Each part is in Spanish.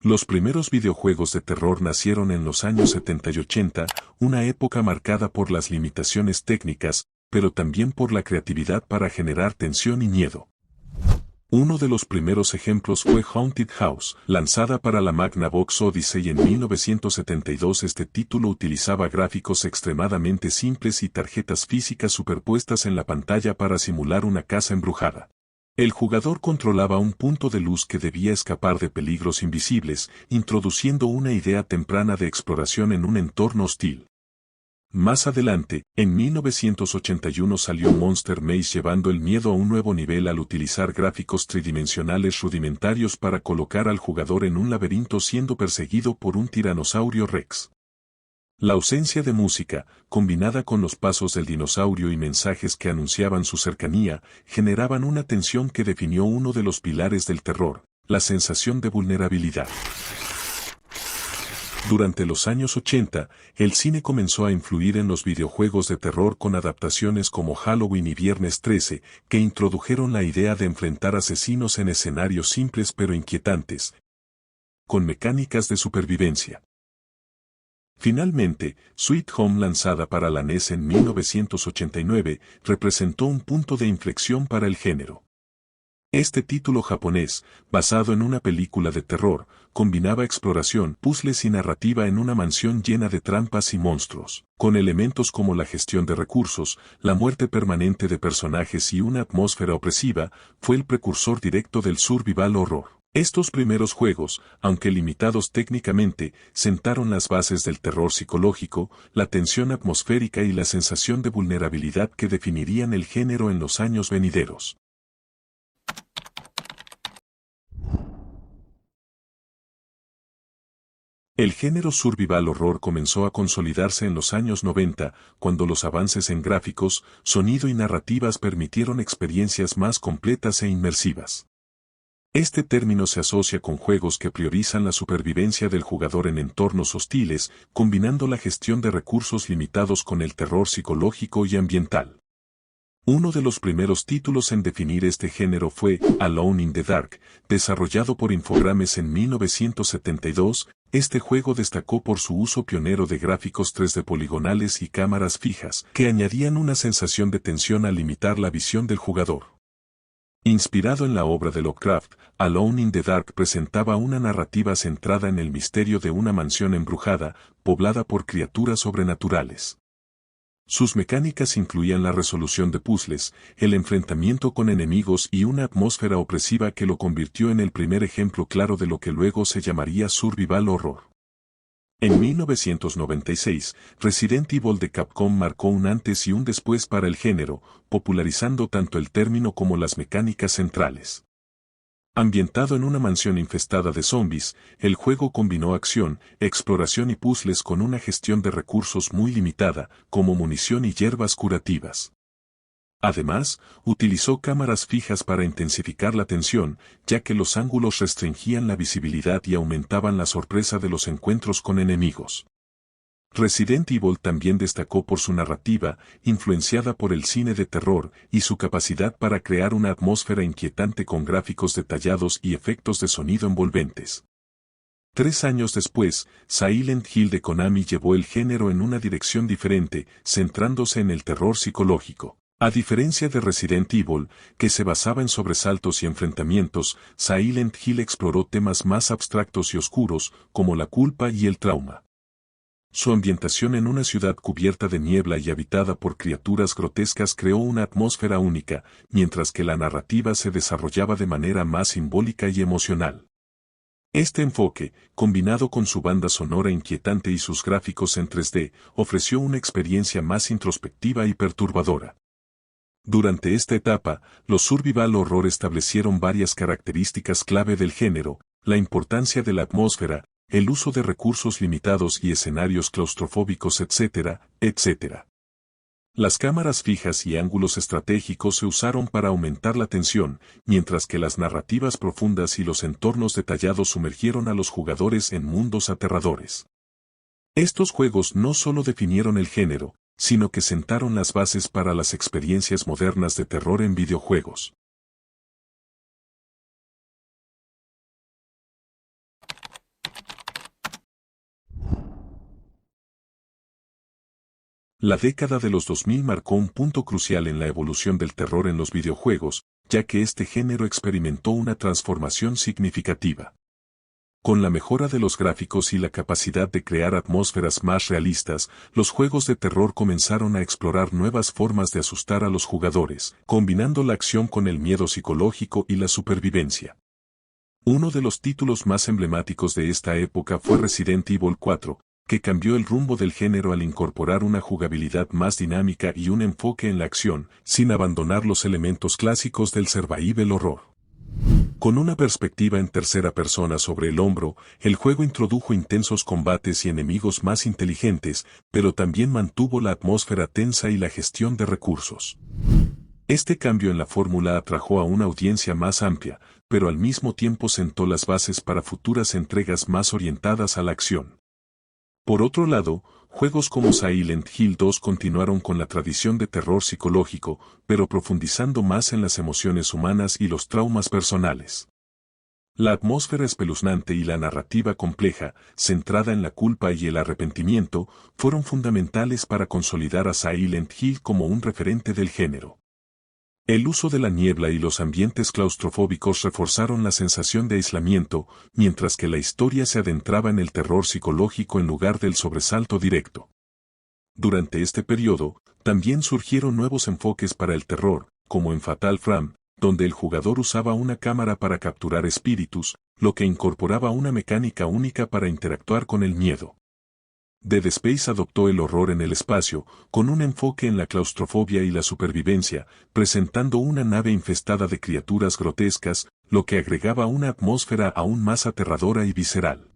Los primeros videojuegos de terror nacieron en los años 70 y 80, una época marcada por las limitaciones técnicas, pero también por la creatividad para generar tensión y miedo. Uno de los primeros ejemplos fue Haunted House, lanzada para la Magnavox Odyssey en 1972. Este título utilizaba gráficos extremadamente simples y tarjetas físicas superpuestas en la pantalla para simular una casa embrujada. El jugador controlaba un punto de luz que debía escapar de peligros invisibles, introduciendo una idea temprana de exploración en un entorno hostil. Más adelante, en 1981 salió Monster Maze llevando el miedo a un nuevo nivel al utilizar gráficos tridimensionales rudimentarios para colocar al jugador en un laberinto siendo perseguido por un tiranosaurio Rex. La ausencia de música, combinada con los pasos del dinosaurio y mensajes que anunciaban su cercanía, generaban una tensión que definió uno de los pilares del terror, la sensación de vulnerabilidad. Durante los años 80, el cine comenzó a influir en los videojuegos de terror con adaptaciones como Halloween y Viernes 13, que introdujeron la idea de enfrentar asesinos en escenarios simples pero inquietantes, con mecánicas de supervivencia. Finalmente, Sweet Home, lanzada para la NES en 1989, representó un punto de inflexión para el género. Este título japonés, basado en una película de terror, combinaba exploración, puzzles y narrativa en una mansión llena de trampas y monstruos, con elementos como la gestión de recursos, la muerte permanente de personajes y una atmósfera opresiva. Fue el precursor directo del survival horror. Estos primeros juegos, aunque limitados técnicamente, sentaron las bases del terror psicológico, la tensión atmosférica y la sensación de vulnerabilidad que definirían el género en los años venideros. El género survival horror comenzó a consolidarse en los años 90, cuando los avances en gráficos, sonido y narrativas permitieron experiencias más completas e inmersivas. Este término se asocia con juegos que priorizan la supervivencia del jugador en entornos hostiles, combinando la gestión de recursos limitados con el terror psicológico y ambiental. Uno de los primeros títulos en definir este género fue Alone in the Dark, desarrollado por Infogrames en 1972. Este juego destacó por su uso pionero de gráficos 3D poligonales y cámaras fijas, que añadían una sensación de tensión al limitar la visión del jugador. Inspirado en la obra de Lovecraft, Alone in the Dark presentaba una narrativa centrada en el misterio de una mansión embrujada, poblada por criaturas sobrenaturales. Sus mecánicas incluían la resolución de puzzles, el enfrentamiento con enemigos y una atmósfera opresiva que lo convirtió en el primer ejemplo claro de lo que luego se llamaría survival horror. En 1996, Resident Evil de Capcom marcó un antes y un después para el género, popularizando tanto el término como las mecánicas centrales. Ambientado en una mansión infestada de zombies, el juego combinó acción, exploración y puzzles con una gestión de recursos muy limitada, como munición y hierbas curativas. Además, utilizó cámaras fijas para intensificar la tensión, ya que los ángulos restringían la visibilidad y aumentaban la sorpresa de los encuentros con enemigos. Resident Evil también destacó por su narrativa, influenciada por el cine de terror, y su capacidad para crear una atmósfera inquietante con gráficos detallados y efectos de sonido envolventes. 3 años después, Silent Hill de Konami llevó el género en una dirección diferente, centrándose en el terror psicológico. A diferencia de Resident Evil, que se basaba en sobresaltos y enfrentamientos, Silent Hill exploró temas más abstractos y oscuros, como la culpa y el trauma. Su ambientación en una ciudad cubierta de niebla y habitada por criaturas grotescas creó una atmósfera única, mientras que la narrativa se desarrollaba de manera más simbólica y emocional. Este enfoque, combinado con su banda sonora inquietante y sus gráficos en 3D, ofreció una experiencia más introspectiva y perturbadora. Durante esta etapa, los survival horror establecieron varias características clave del género: la importancia de la atmósfera, el uso de recursos limitados y escenarios claustrofóbicos, etc., etc. Las cámaras fijas y ángulos estratégicos se usaron para aumentar la tensión, mientras que las narrativas profundas y los entornos detallados sumergieron a los jugadores en mundos aterradores. Estos juegos no solo definieron el género, sino que sentaron las bases para las experiencias modernas de terror en videojuegos. La década de los 2000 marcó un punto crucial en la evolución del terror en los videojuegos, ya que este género experimentó una transformación significativa. Con la mejora de los gráficos y la capacidad de crear atmósferas más realistas, los juegos de terror comenzaron a explorar nuevas formas de asustar a los jugadores, combinando la acción con el miedo psicológico y la supervivencia. Uno de los títulos más emblemáticos de esta época fue Resident Evil 4, que cambió el rumbo del género al incorporar una jugabilidad más dinámica y un enfoque en la acción, sin abandonar los elementos clásicos del survival horror. Con una perspectiva en tercera persona sobre el hombro, el juego introdujo intensos combates y enemigos más inteligentes, pero también mantuvo la atmósfera tensa y la gestión de recursos. Este cambio en la fórmula atrajo a una audiencia más amplia, pero al mismo tiempo sentó las bases para futuras entregas más orientadas a la acción. Por otro lado, juegos como Silent Hill 2 continuaron con la tradición de terror psicológico, pero profundizando más en las emociones humanas y los traumas personales. La atmósfera espeluznante y la narrativa compleja, centrada en la culpa y el arrepentimiento, fueron fundamentales para consolidar a Silent Hill como un referente del género. El uso de la niebla y los ambientes claustrofóbicos reforzaron la sensación de aislamiento, mientras que la historia se adentraba en el terror psicológico en lugar del sobresalto directo. Durante este periodo, también surgieron nuevos enfoques para el terror, como en Fatal Frame, donde el jugador usaba una cámara para capturar espíritus, lo que incorporaba una mecánica única para interactuar con el miedo. Dead Space adoptó el horror en el espacio, con un enfoque en la claustrofobia y la supervivencia, presentando una nave infestada de criaturas grotescas, lo que agregaba una atmósfera aún más aterradora y visceral.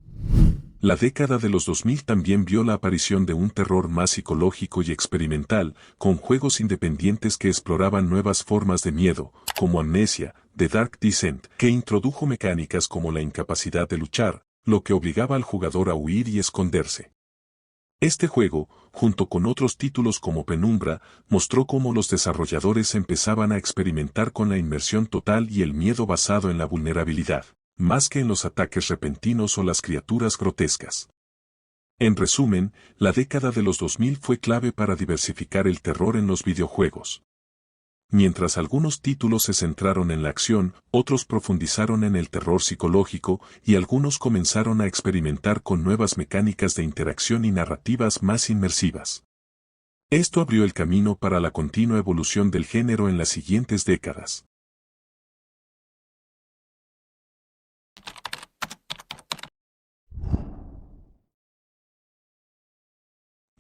La década de los 2000 también vio la aparición de un terror más psicológico y experimental, con juegos independientes que exploraban nuevas formas de miedo, como Amnesia, The Dark Descent, que introdujo mecánicas como la incapacidad de luchar, lo que obligaba al jugador a huir y esconderse. Este juego, junto con otros títulos como Penumbra, mostró cómo los desarrolladores empezaban a experimentar con la inmersión total y el miedo basado en la vulnerabilidad, más que en los ataques repentinos o las criaturas grotescas. En resumen, la década de los 2000 fue clave para diversificar el terror en los videojuegos. Mientras algunos títulos se centraron en la acción, otros profundizaron en el terror psicológico y algunos comenzaron a experimentar con nuevas mecánicas de interacción y narrativas más inmersivas. Esto abrió el camino para la continua evolución del género en las siguientes décadas.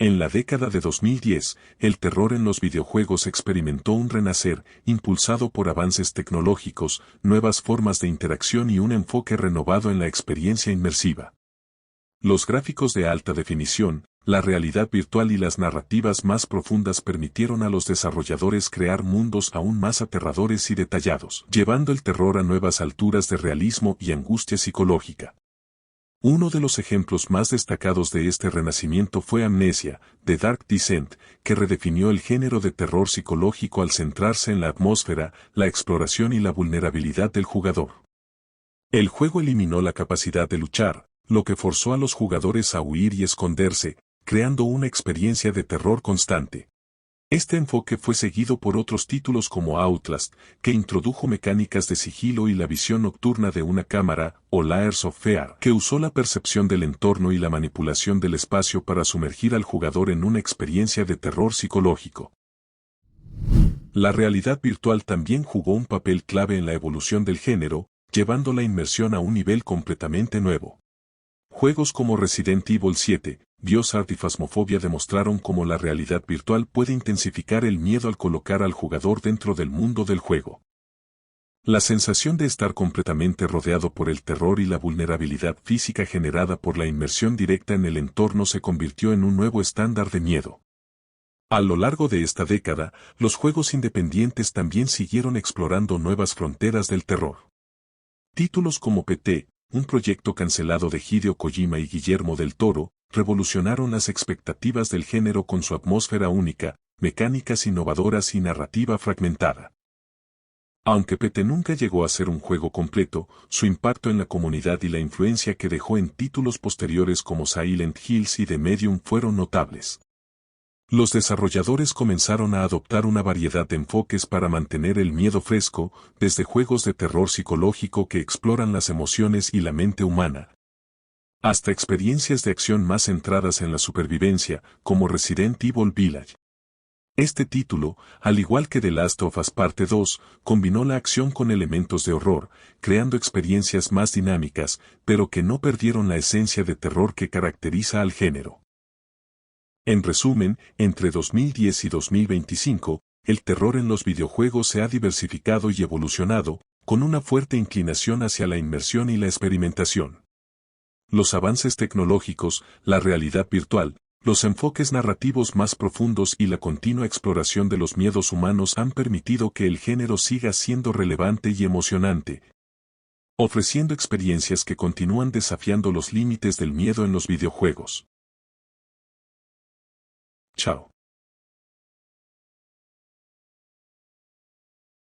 En la década de 2010, el terror en los videojuegos experimentó un renacer, impulsado por avances tecnológicos, nuevas formas de interacción y un enfoque renovado en la experiencia inmersiva. Los gráficos de alta definición, la realidad virtual y las narrativas más profundas permitieron a los desarrolladores crear mundos aún más aterradores y detallados, llevando el terror a nuevas alturas de realismo y angustia psicológica. Uno de los ejemplos más destacados de este renacimiento fue Amnesia, The Dark Descent, que redefinió el género de terror psicológico al centrarse en la atmósfera, la exploración y la vulnerabilidad del jugador. El juego eliminó la capacidad de luchar, lo que forzó a los jugadores a huir y esconderse, creando una experiencia de terror constante. Este enfoque fue seguido por otros títulos como Outlast, que introdujo mecánicas de sigilo y la visión nocturna de una cámara, o Layers of Fear, que usó la percepción del entorno y la manipulación del espacio para sumergir al jugador en una experiencia de terror psicológico. La realidad virtual también jugó un papel clave en la evolución del género, llevando la inmersión a un nivel completamente nuevo. Juegos como Resident Evil 7, Biohazard y Phasmophobia demostraron cómo la realidad virtual puede intensificar el miedo al colocar al jugador dentro del mundo del juego. La sensación de estar completamente rodeado por el terror y la vulnerabilidad física generada por la inmersión directa en el entorno se convirtió en un nuevo estándar de miedo. A lo largo de esta década, los juegos independientes también siguieron explorando nuevas fronteras del terror. Títulos como PT, un proyecto cancelado de Hideo Kojima y Guillermo del Toro, revolucionaron las expectativas del género con su atmósfera única, mecánicas innovadoras y narrativa fragmentada. Aunque PT nunca llegó a ser un juego completo, su impacto en la comunidad y la influencia que dejó en títulos posteriores como Silent Hills y The Medium fueron notables. Los desarrolladores comenzaron a adoptar una variedad de enfoques para mantener el miedo fresco, desde juegos de terror psicológico que exploran las emociones y la mente humana, hasta experiencias de acción más centradas en la supervivencia, como Resident Evil Village. Este título, al igual que The Last of Us Parte 2, combinó la acción con elementos de horror, creando experiencias más dinámicas, pero que no perdieron la esencia de terror que caracteriza al género. En resumen, entre 2010 y 2025, el terror en los videojuegos se ha diversificado y evolucionado, con una fuerte inclinación hacia la inmersión y la experimentación. Los avances tecnológicos, la realidad virtual, los enfoques narrativos más profundos y la continua exploración de los miedos humanos han permitido que el género siga siendo relevante y emocionante, ofreciendo experiencias que continúan desafiando los límites del miedo en los videojuegos. Chao.